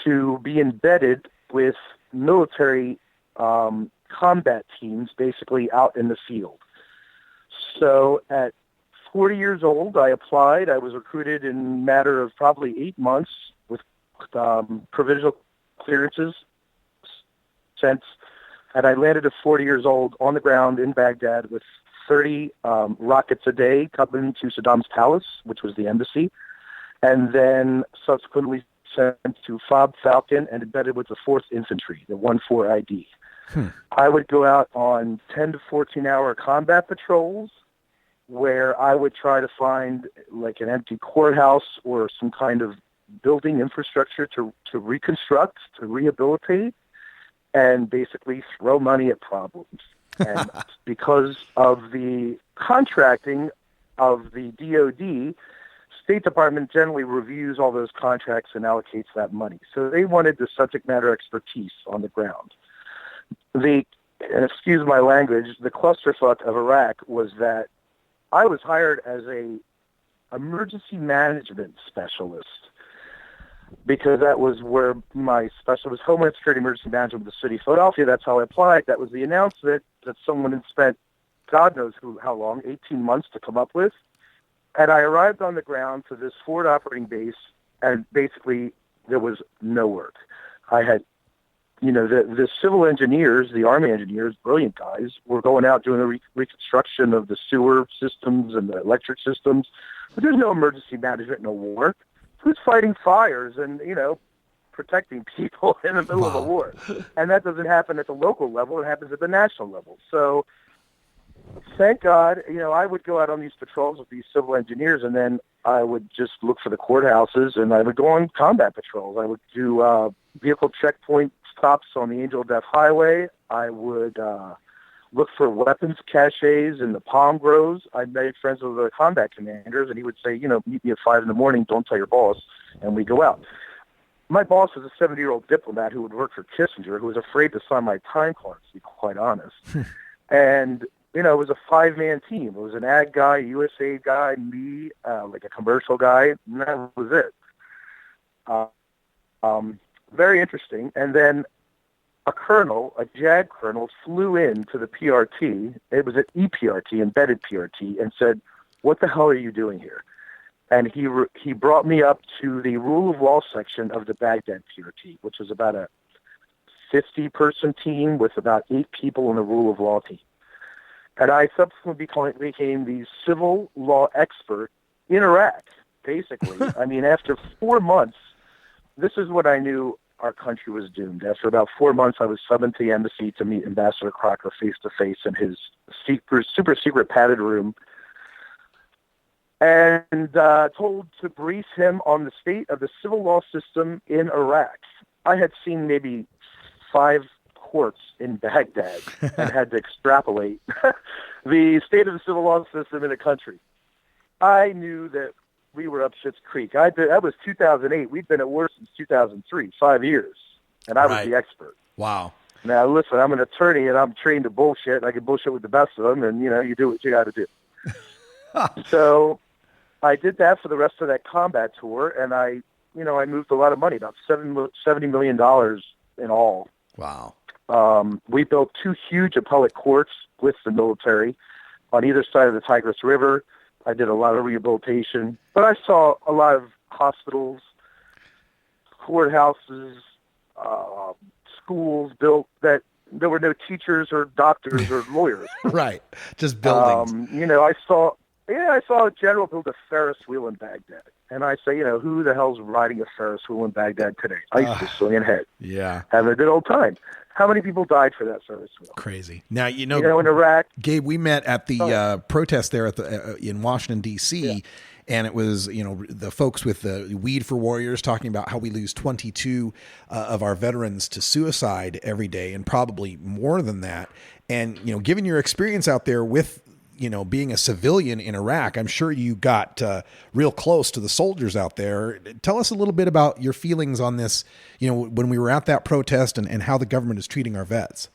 to be embedded with military combat teams basically out in the field. So at 40 years old, I applied. I was recruited in a matter of probably 8 months with provisional clearances and I landed at 40 years old on the ground in Baghdad with 30 rockets a day coming to Saddam's palace, which was the embassy, and then subsequently sent to Fob Falcon and embedded with the 4th Infantry, the 1-4 ID. I would go out on 10 to 14-hour combat patrols where I would try to find like an empty courthouse or some kind of building infrastructure to reconstruct, to rehabilitate, and basically throw money at problems. And because of the contracting of the DOD, State Department generally reviews all those contracts and allocates that money. So they wanted the subject matter expertise on the ground. And excuse my language, the clusterfuck of Iraq was that I was hired as a emergency management specialist because that was where my specialty was, Homeland Security Emergency Management with the City of Philadelphia. That's how I applied. That was the announcement that someone had spent God knows how long, 18 months to come up with. And I arrived on the ground to this forward operating base, and basically there was no work. I had, the civil engineers, the Army engineers, brilliant guys, were going out doing the reconstruction of the sewer systems and the electric systems, but there's no emergency management, no war. Who's fighting fires and, protecting people in the middle of a war? And that doesn't happen at the local level. It happens at the national level. So thank God, I would go out on these patrols with these civil engineers, and then I would just look for the courthouses, and I would go on combat patrols. I would do vehicle checkpoint stops on the Angel of Death Highway. I would look for weapons caches in the palm groves. I made friends with the combat commanders, and he would say, meet me at 5 a.m, don't tell your boss, and we go out. My boss was a 70-year-old diplomat who would work for Kissinger, who was afraid to sign my time cards, to be quite honest. And, it was a 5-man team. It was an ag guy, a USAID guy, me, like a commercial guy, and that was it. Very interesting. And then a colonel, a JAG colonel, flew in to the PRT. It was an EPRT, embedded PRT, and said, "What the hell are you doing here?" And he brought me up to the rule of law section of the Baghdad PRT, which was about a 50-person team with about 8 people in the rule of law team. And I subsequently became the civil law expert in Iraq, basically. I mean, after 4 months, this is what I knew our country was doomed. After about 4 months, I was summoned to the embassy to meet Ambassador Crocker face-to-face in his super secret padded room, and told to brief him on the state of the civil law system in Iraq. I had seen maybe 5 courts in Baghdad and had to extrapolate the state of the civil law system in the country. I knew that we were up shit's creek. That was 2008. We'd been at war since 2003, 5 years, and I was the expert. Wow. Now, listen, I'm an attorney, and I'm trained to bullshit, and I can bullshit with the best of them, and, you do what you got to do. So I did that for the rest of that combat tour, and I moved a lot of money, about $70 million in all. Wow. We built 2 huge appellate courts with the military on either side of the Tigris River. I did a lot of rehabilitation, but I saw a lot of hospitals, courthouses, schools built that there were no teachers or doctors or lawyers. Right. Just buildings. I saw Yeah, I saw a general build a Ferris wheel in Baghdad. And I say, who the hell's riding a Ferris wheel in Baghdad today? ISIS swinging ahead. Yeah. Having a good old time. How many people died for that Ferris wheel? Crazy. Now, in Iraq. Gabe, we met at the protest there at in Washington, D.C., and it was, the folks with the Weed for Warriors talking about how we lose 22 of our veterans to suicide every day, and probably more than that. And, given your experience out there with, being a civilian in Iraq, I'm sure you got real close to the soldiers out there. Tell us a little bit about your feelings on this, when we were at that protest and how the government is treating our vets.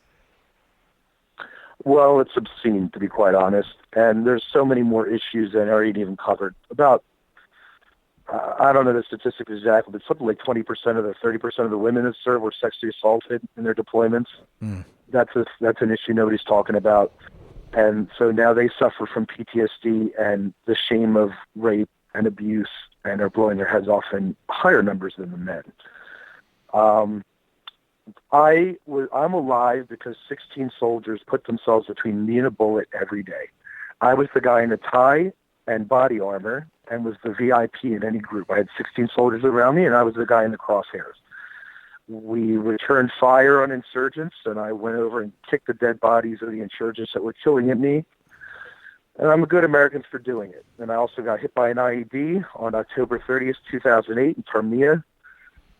Well, it's obscene, to be quite honest. And there's so many more issues than are even covered. About, I don't know the statistics exactly, but something like 20% of the 30% of the women that serve were sexually assaulted in their deployments. That's an issue nobody's talking about. And so now they suffer from PTSD and the shame of rape and abuse, and are blowing their heads off in higher numbers than the men. I'm alive because 16 soldiers put themselves between me and a bullet every day. I was the guy in the tie and body armor and was the VIP in any group. I had 16 soldiers around me, and I was the guy in the crosshairs. We returned fire on insurgents, and I went over and kicked the dead bodies of the insurgents that were killing at me. And I'm a good American for doing it. And I also got hit by an IED on October 30th, 2008 in Termea.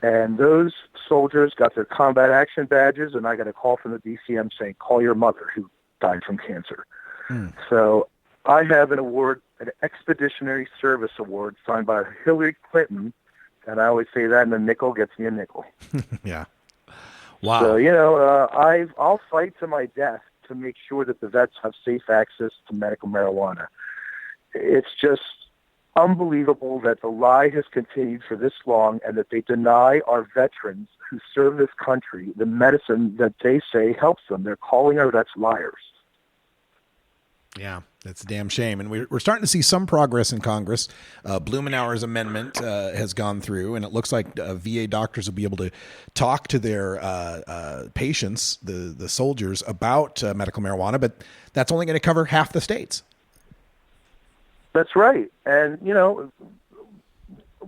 And those soldiers got their combat action badges, and I got a call from the DCM saying, call your mother, who died from cancer. So I have an award, an Expeditionary Service Award, signed by Hillary Clinton. And I always say that, and a nickel gets me a nickel. Yeah. Wow. So, I'll fight to my death to make sure that the vets have safe access to medical marijuana. It's just unbelievable that the lie has continued for this long, and that they deny our veterans who serve this country the medicine that they say helps them. They're calling our vets liars. Yeah, that's a damn shame. And we're starting to see some progress in Congress. Blumenauer's amendment has gone through, and it looks like VA doctors will be able to talk to their patients, the soldiers, about medical marijuana, but that's only going to cover half the states. That's right. And,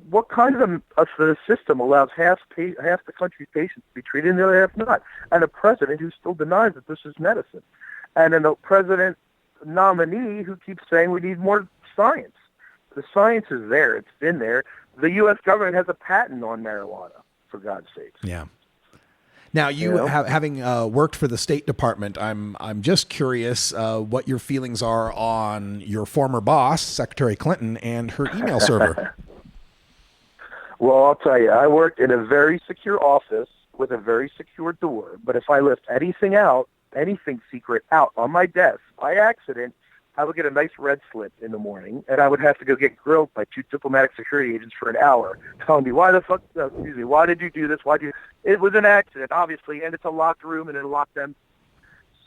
what kind of a system allows half the country's patients to be treated and the other half not? And a president who still denies that this is medicine. And then a president nominee who keeps saying we need more science. The science is there. It's been there. The U.S. government has a patent on marijuana, for God's sakes. Yeah. Now, having worked for the State Department, I'm just curious what your feelings are on your former boss, Secretary Clinton, and her email server. Well, I'll tell you, I worked in a very secure office with a very secure door. But if I left anything secret out on my desk by accident, I would get a nice red slip in the morning, and I would have to go get grilled by 2 diplomatic security agents for an hour, telling me, why did you do this? It was an accident, obviously, and it's a locked room, and it locked them.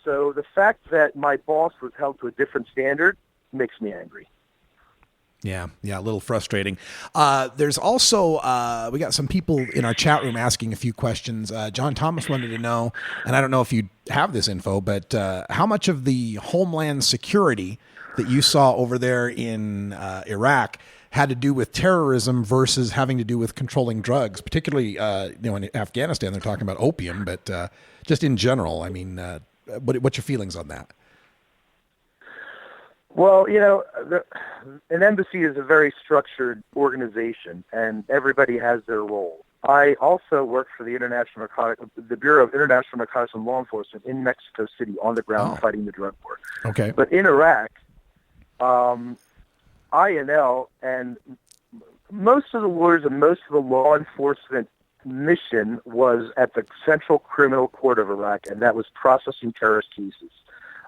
So the fact that my boss was held to a different standard makes me angry. Yeah, a little frustrating. There's also, we got some people in our chat room asking a few questions. John Thomas wanted to know, and I don't know if you have this info, but how much of the homeland security that you saw over there in Iraq had to do with terrorism versus having to do with controlling drugs, particularly, in Afghanistan, they're talking about opium, but just in general, I mean, what's your feelings on that? Well, an embassy is a very structured organization, and everybody has their role. I also worked for the Bureau of International Narcotics and Law Enforcement in Mexico City on the ground fighting the drug war. Okay. But in Iraq, INL and most of the lawyers and most of the law enforcement mission was at the Central Criminal Court of Iraq, and that was processing terrorist cases.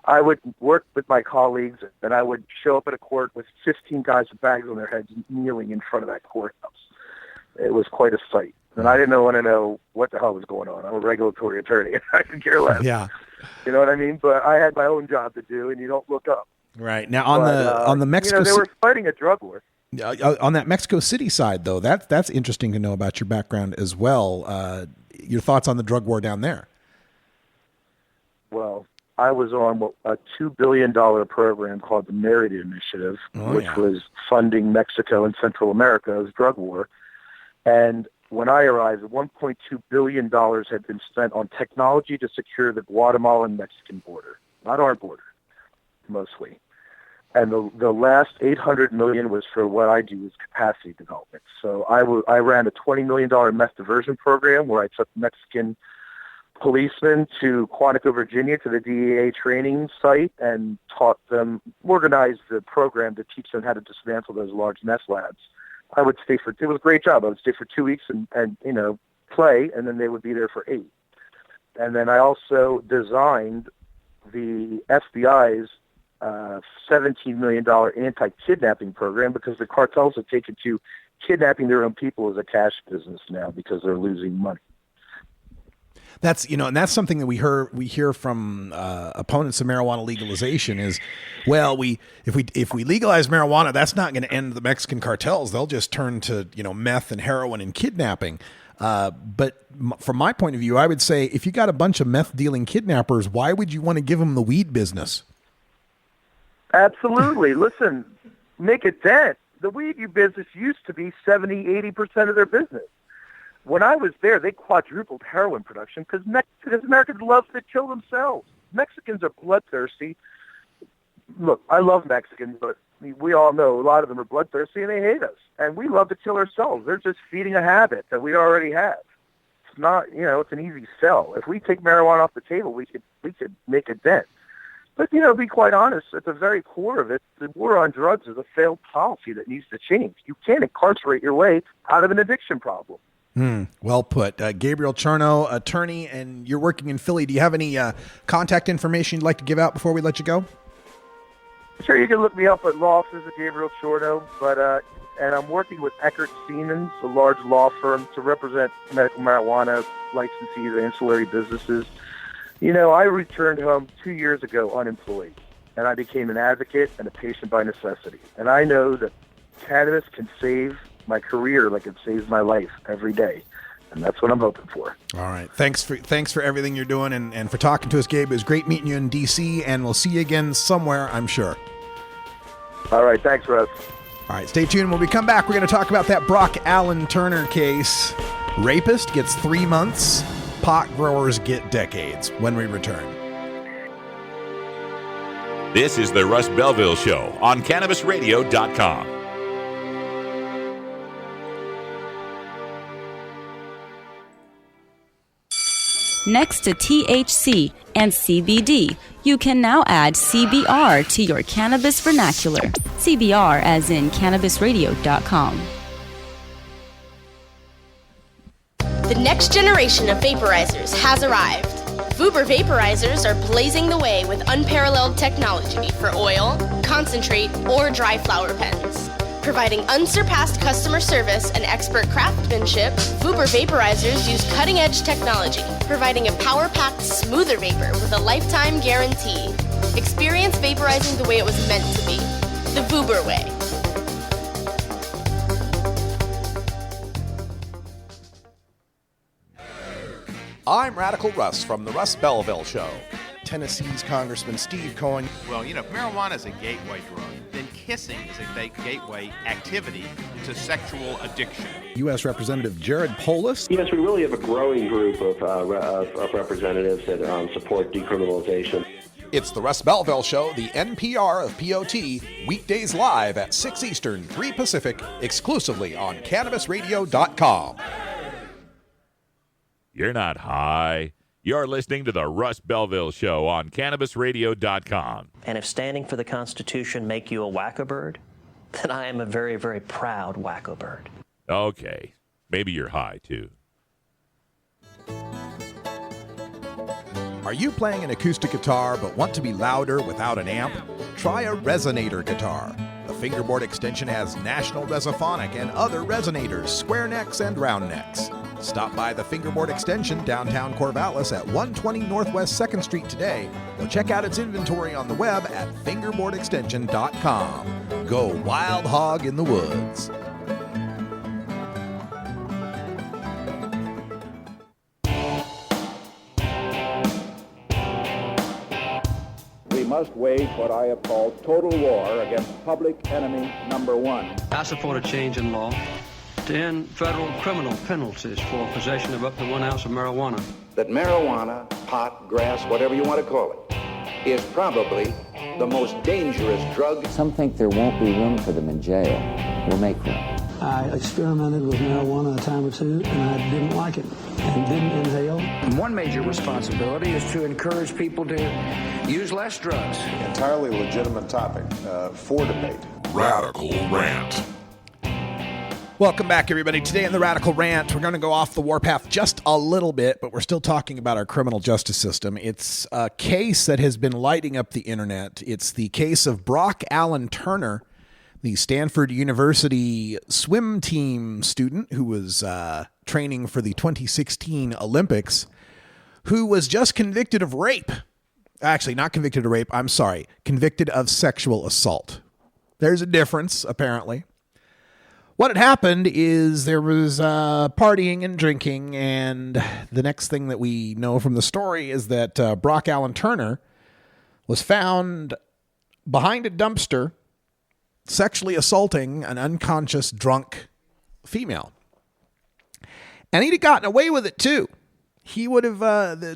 I would work with my colleagues, and I would show up at a court with 15 guys with bags on their heads kneeling in front of that courthouse. It was quite a sight. And I didn't want to know what the hell was going on. I'm a regulatory attorney. I could care less. Yeah. You know what I mean? But I had my own job to do, and you don't look up. Right. Now, on the Mexico they were fighting a drug war. On that Mexico City side, though, that's interesting to know about your background as well. Your thoughts on the drug war down there? Well, I was on a $2 billion program called the Merit Initiative, which was funding Mexico and Central America's drug war. And when I arrived, $1.2 billion had been spent on technology to secure the Guatemalan-Mexican border, not our border, mostly. And the last $800 million was for what I do is capacity development. So I ran a $20 million meth diversion program where I took Mexican policemen to Quantico, Virginia, to the DEA training site and taught them, organized the program to teach them how to dismantle those large meth labs. I would stay it was a great job. I would stay for 2 weeks and play, and then they would be there for 8. And then I also designed the FBI's $17 million anti-kidnapping program because the cartels have taken to kidnapping their own people as a cash business now because they're losing money. That's and that's something that we hear from opponents of marijuana legalization is, well, if we legalize marijuana, that's not going to end the Mexican cartels. They'll just turn to meth and heroin and kidnapping. But from my point of view, I would say if you got a bunch of meth dealing kidnappers, why would you want to give them the weed business? Absolutely. Listen, make a dent. The weed business used to be 70-80% of their business. When I was there, they quadrupled heroin production because Americans love to kill themselves. Mexicans are bloodthirsty. Look, I love Mexicans, but we all know a lot of them are bloodthirsty and they hate us. And we love to kill ourselves. They're just feeding a habit that we already have. It's not, it's an easy sell. If we take marijuana off the table, we could make a dent. But, to be quite honest, at the very core of it, the war on drugs is a failed policy that needs to change. You can't incarcerate your way out of an addiction problem. Well put. Gabriel Cherno, attorney, and you're working in Philly. Do you have any contact information you'd like to give out before we let you go? Sure, you can look me up at law offices of Gabriel Cherno, and I'm working with Eckert Siemens, a large law firm, to represent medical marijuana licensees and ancillary businesses. I returned home 2 years ago unemployed, and I became an advocate and a patient by necessity. And I know that cannabis can save my career like it saves my life every day. And that's what I'm hoping for. All right. Thanks for everything you're doing and for talking to us, Gabe. It was great meeting you in D.C., and we'll see you again somewhere, I'm sure. All right. Thanks, Russ. All right. Stay tuned. When we come back, we're going to talk about that Brock Allen Turner case. Rapist gets 3 months. Pot growers get decades when we return. This is the Russ Belville Show on CannabisRadio.com. Next to THC and CBD, you can now add CBR to your cannabis vernacular. CBR as in CannabisRadio.com. The next generation of vaporizers has arrived. Vuber vaporizers are blazing the way with unparalleled technology for oil, concentrate, or dry flower pens. Providing unsurpassed customer service and expert craftsmanship, Vuber vaporizers use cutting-edge technology, providing a power-packed, smoother vapor with a lifetime guarantee. Experience vaporizing the way it was meant to be, the Vuber way. I'm Radical Russ from the Russ Belville Show. Tennessee's Congressman Steve Cohen. Well, if marijuana is a gateway drug, then kissing is a gateway activity to sexual addiction. U.S. Representative Jared Polis. Yes, we really have a growing group of representatives that support decriminalization. It's the Russ Belville Show, the NPR of POT, weekdays live at 6 Eastern, 3 Pacific, exclusively on CannabisRadio.com. You're not high. You're listening to the Russ Belville Show on CannabisRadio.com. And if standing for the Constitution make you a wacko bird, then I am a very, very proud wacko bird. Okay. Maybe you're high, too. Are you playing an acoustic guitar but want to be louder without an amp? Try a resonator guitar. The fingerboard extension has National Resophonic and other resonators, square necks and round necks. Stop by the Fingerboard Extension downtown Corvallis at 120 Northwest 2nd Street today, or check out its inventory on the web at fingerboardextension.com. Go wild hog in the woods. must wage what I have called total war against public enemy number one. I support a change in law to end federal criminal penalties for possession of up to 1 ounce of marijuana. That marijuana, pot, grass, whatever you want to call it, is probably the most dangerous drug. Some think there won't be room for them in jail. We'll make room. I experimented with marijuana a time or two, and I didn't like it and didn't inhale. One major responsibility is to encourage people to use less drugs. Entirely legitimate topic for debate. Radical Rant. Welcome back, everybody. Today in the Radical Rant, we're going to go off the warpath just a little bit, but we're still talking about our criminal justice system. It's a case that has been lighting up the internet. It's the case of Brock Allen Turner, the Stanford University swim team student who was training for the 2016 Olympics, who was just convicted of rape. Actually, not convicted of rape. I'm sorry. Convicted of sexual assault. There's a difference, apparently. What had happened is there was partying and drinking, and the next thing that we know from the story is that Brock Allen Turner was found behind a dumpster sexually assaulting an unconscious, drunk female. And he'd have gotten away with it, too. He would have,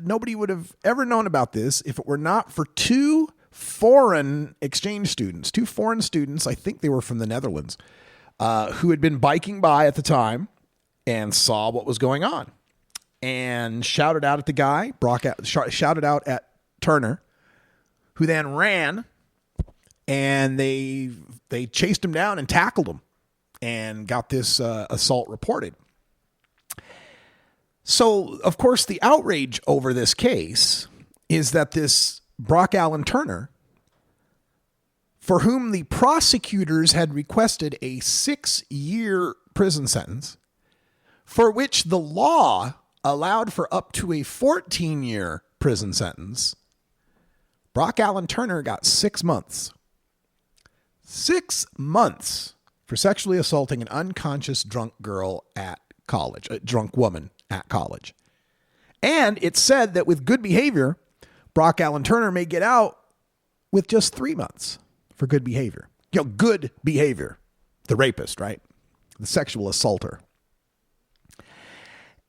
nobody would have ever known about this if it were not for two foreign exchange students, I think they were from the Netherlands, who had been biking by at the time and saw what was going on and shouted out at the guy, shouted out at Turner, who then ran, and they chased him down and tackled him and got this assault reported. So, of course, the outrage over this case is that this Brock Allen Turner, for whom the prosecutors had requested a 6-year prison sentence, for which the law allowed for up to a 14-year prison sentence, Brock Allen Turner got 6 months. 6 months for sexually assaulting an unconscious drunk girl at college, a drunk woman at college. And it's said that with good behavior, Brock Allen Turner may get out with just 3 months. For good behavior. Good behavior. The rapist, right? The sexual assaulter.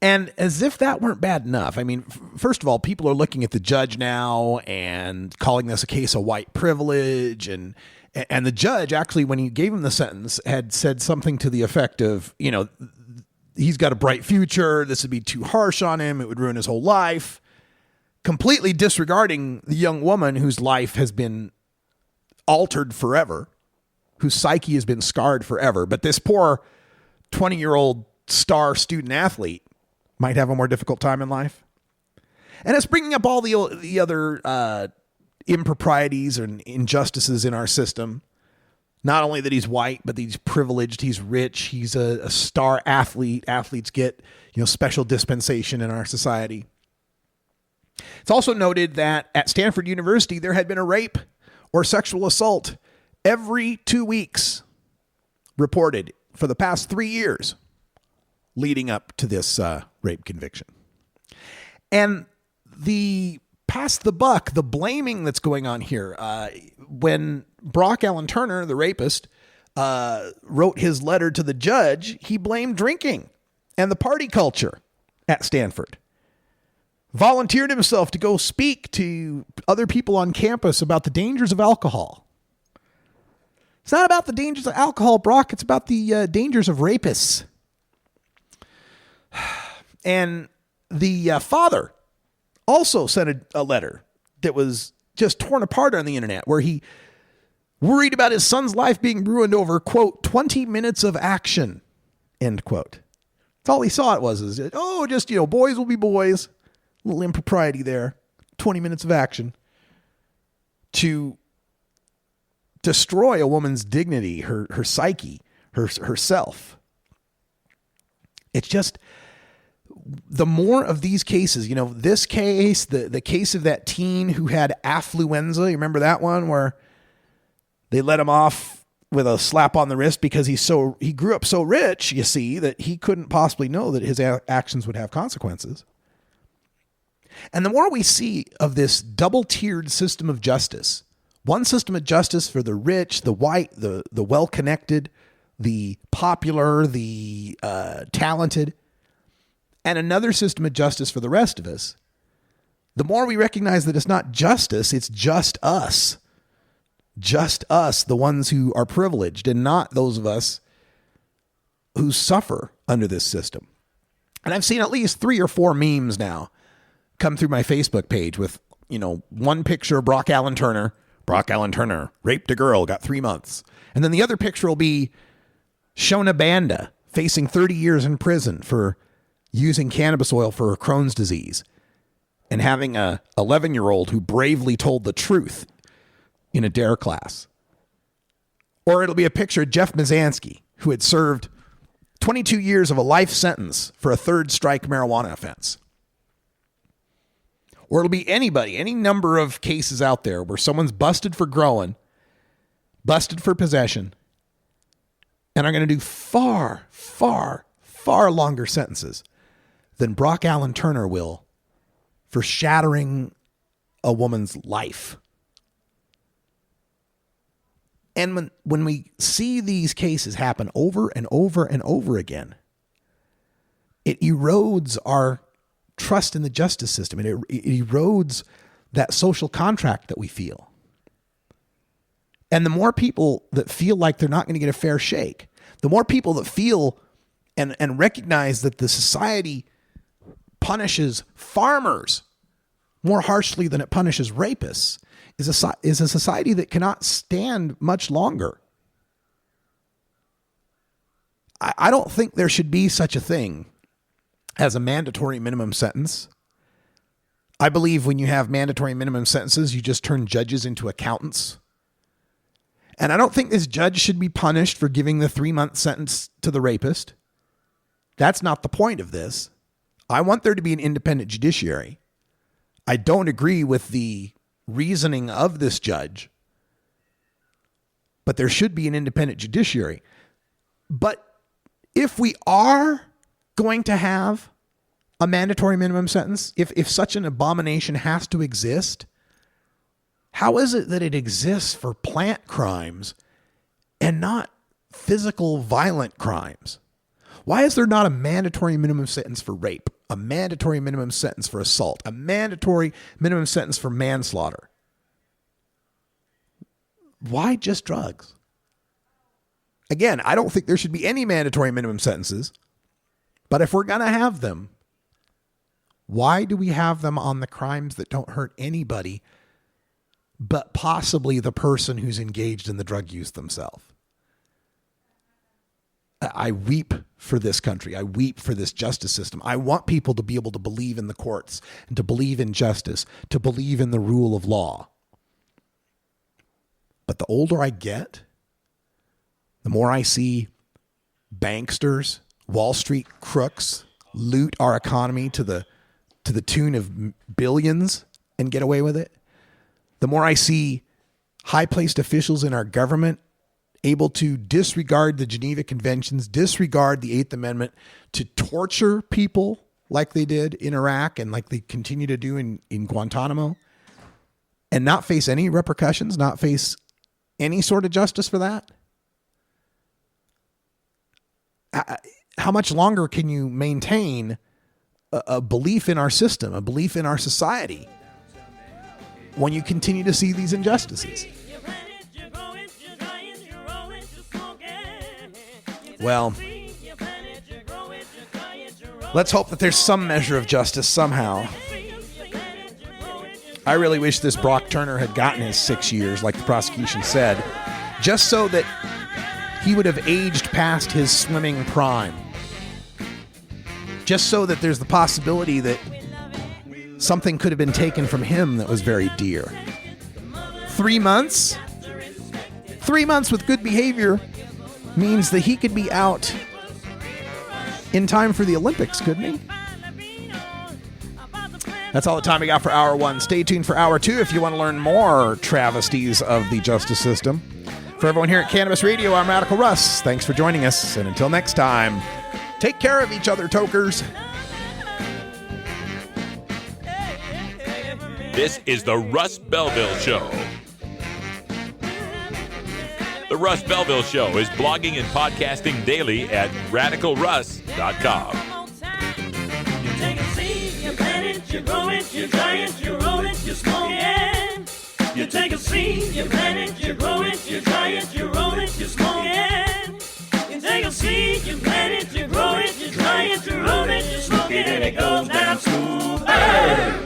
And as if that weren't bad enough. I mean, first of all, people are looking at the judge now and calling this a case of white privilege. And the judge, actually, when he gave him the sentence, had said something to the effect of, he's got a bright future. This would be too harsh on him. It would ruin his whole life. Completely disregarding the young woman whose life has been altered forever, whose psyche has been scarred forever. But this poor 20-year-old star student athlete might have a more difficult time in life. And it's bringing up all the other improprieties and injustices in our system. Not only that he's white, but that he's privileged, he's rich, he's a star athlete. Athletes get, special dispensation in our society. It's also noted that at Stanford University, there had been a rape or sexual assault every 2 weeks reported for the past 3 years leading up to this rape conviction. And the pass the buck, the blaming that's going on here, when Brock Allen Turner, the rapist, wrote his letter to the judge, he blamed drinking and the party culture at Stanford. Volunteered himself to go speak to other people on campus about the dangers of alcohol. It's not about the dangers of alcohol, Brock. It's about the dangers of rapists. And the father also sent a letter that was just torn apart on the internet, where he worried about his son's life being ruined over, quote, 20 minutes of action, end quote. That's all he saw it was, boys will be boys. Little impropriety there. 20 minutes of action to destroy a woman's dignity, her psyche, herself. It's just, the more of these cases, this case, the case of that teen who had affluenza. You remember that one where they let him off with a slap on the wrist because he grew up so rich, you see, that he couldn't possibly know that his actions would have consequences. And the more we see of this double-tiered system of justice, One system of justice for the rich, the white, the well-connected, the popular, the talented, and another system of justice for the rest of us. The more we recognize that it's not justice, it's just us. Just us, the ones who are privileged, and not those of us who suffer under this system. And I've seen at least 3 or 4 memes now come through my Facebook page with, one picture of Brock Allen Turner. Brock Allen Turner raped a girl, got 3 months. And then the other picture will be Shona Banda facing 30 years in prison for using cannabis oil for her Crohn's disease and having a 11-year-old who bravely told the truth in a DARE class. Or it'll be a picture of Jeff Mizanski, who had served 22 years of a life sentence for a third strike marijuana offense. Or it'll be anybody, any number of cases out there where someone's busted for growing, busted for possession, and are going to do far, far, far longer sentences than Brock Allen Turner will for shattering a woman's life. And when we see these cases happen over and over and over again, it erodes our trust in the justice system. It erodes that social contract that we feel. And the more people that feel like they're not going to get a fair shake, the more people that feel and recognize that the society punishes farmers more harshly than it punishes rapists, is a society that cannot stand much longer. I don't think there should be such a thing as a mandatory minimum sentence. I believe when you have mandatory minimum sentences, you just turn judges into accountants. And I don't think this judge should be punished for giving the 3-month sentence to the rapist. That's not the point of this. I want there to be an independent judiciary. I don't agree with the reasoning of this judge, but there should be an independent judiciary. But if we are going to have a mandatory minimum sentence, if such an abomination has to exist, how is it that it exists for plant crimes and not physical violent crimes? Why is there not a mandatory minimum sentence for rape, a mandatory minimum sentence for assault, a mandatory minimum sentence for manslaughter? Why just drugs? Again, I don't think there should be any mandatory minimum sentences. But if we're going to have them, why do we have them on the crimes that don't hurt anybody but possibly the person who's engaged in the drug use themselves? I weep for this country. I weep for this justice system. I want people to be able to believe in the courts and to believe in justice, to believe in the rule of law. But the older I get, the more I see banksters, Wall Street crooks loot our economy to the tune of billions and get away with it. The more I see high-placed officials in our government able to disregard the Geneva Conventions, disregard the Eighth Amendment, to torture people like they did in Iraq and like they continue to do in Guantanamo, and not face any repercussions, not face any sort of justice for that. How much longer can you maintain a belief in our system, a belief in our society, when you continue to see these injustices? Well, let's hope that there's some measure of justice somehow. I really wish this Brock Turner had gotten his 6 years, like the prosecution said, just so that he would have aged past his swimming prime. Just so that there's the possibility that something could have been taken from him that was very dear. 3 months? 3 months with good behavior means that he could be out in time for the Olympics, couldn't he? That's all the time we got for Hour 1. Stay tuned for Hour 2 if you want to learn more travesties of the justice system. For everyone here at Cannabis Radio, I'm Radical Russ. Thanks for joining us, and until next time, take care of each other, tokers. This is the Russ Belville Show. The Russ Belville Show is blogging and podcasting daily at radicalruss.com. You take a seed, you plant it, you grow it, you dry it, you roll it, you smoke it. You take a seed, you plant it, you grow it, you dry it, you roll it, you smoke it. You take a seed, you plant it, you grow it, you dry it, you roll it, you smoke it, and it goes down smooth.